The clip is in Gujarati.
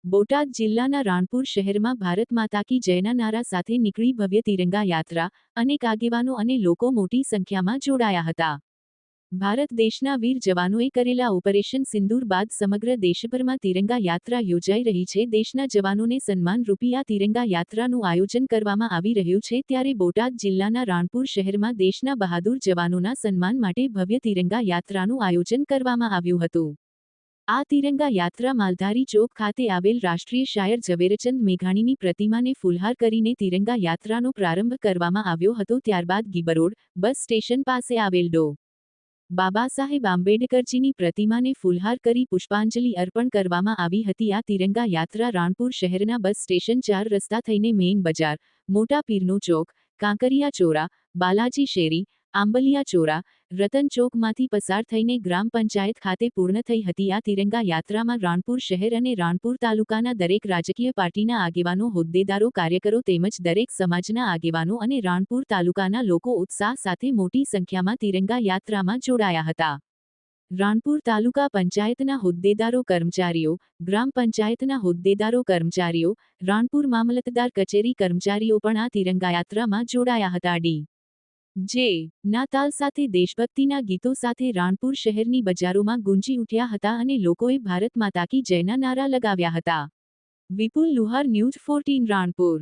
બોટાદ જિલ્લાના રાણપુર શહેરમાં ભારત માતા કી જયના નારા સાથે નીકળી ભવ્ય તિરંગા યાત્રા, અનેક આગેવાનો અને લોકો મોટી સંખ્યામાં જોડાયા હતા. ભારત દેશના વીર જવાનોએ કરેલા ઓપરેશન સિંદૂર બાદ સમગ્ર દેશભરમાં તિરંગા યાત્રા યોજાઈ રહી છે. દેશના જવાનોને સન્માનરૂપી આ તિરંગા યાત્રાનું આયોજન કરવામાં આવી રહ્યું છે. ત્યારે બોટાદ જિલ્લાના રાણપુર શહેરમાં દેશના બહાદુર જવાનોના સન્માન માટે ભવ્ય તિરંગા યાત્રાનું આયોજન કરવામાં આવ્યું હતું. આ તિરંગા યાત્રા માલધારી ચોક ખાતે આવેલ રાષ્ટ્રીય શાયર ઝવેરચંદ મેઘાણીની પ્રતિમાને ફૂલહાર કરીને તિરંગા યાત્રાનો પ્રારંભ કરવામાં આવ્યો હતો. ત્યારબાદ ગીબરોડ બસ સ્ટેશન પાસે આવેલ ડો. બાબાસાહેબ આંબેડકરજીની પ્રતિમાને ફૂલહાર કરી પુષ્પાંજલિ અર્પણ કરવામાં આવી હતી. આ તિરંગા યાત્રા રાણપુર શહેરના બસ સ્ટેશન 4 રસ્તા થઈને મેઇન બજાર, મોટા પીરનો ચોક, કાંકરિયા ચોરા, બાલાજી શેરી, આંબલિયા ચોરા, રતન ચોકમાંથી પસાર થઈને ગ્રામ પંચાયત ખાતે પૂર્ણ થઈ હતી. આ તિરંગા યાત્રામાં રાણપુર શહેર અને રાણપુર તાલુકાના દરેક રાજકીય પાર્ટીના આગેવાનો, હોદ્દેદારો, કાર્યકરો તેમજ દરેક સમાજના આગેવાનો અને રાણપુર તાલુકાના લોકો ઉત્સાહ સાથે મોટી સંખ્યામાં તિરંગા યાત્રામાં જોડાયા હતા. રાણપુર તાલુકા પંચાયતના હોદ્દેદારો કર્મચારીઓ, ગ્રામ પંચાયતના હોદ્દેદારો કર્મચારીઓ, રાણપુર મામલતદાર કચેરી કર્મચારીઓ પણ આ તિરંગા યાત્રામાં જોડાયા હતા. જે ના તાલ સાથે દેશભક્તિના ગીતો સાથે રાણપુર શહેરની બજારોમાં ગુંજી ઉઠ્યા હતા અને લોકોએ ભારત માતા કી જયના નારા લગાવ્યા હતા. વિપુલ લુહાર, ન્યૂઝ 14 રાણપુર.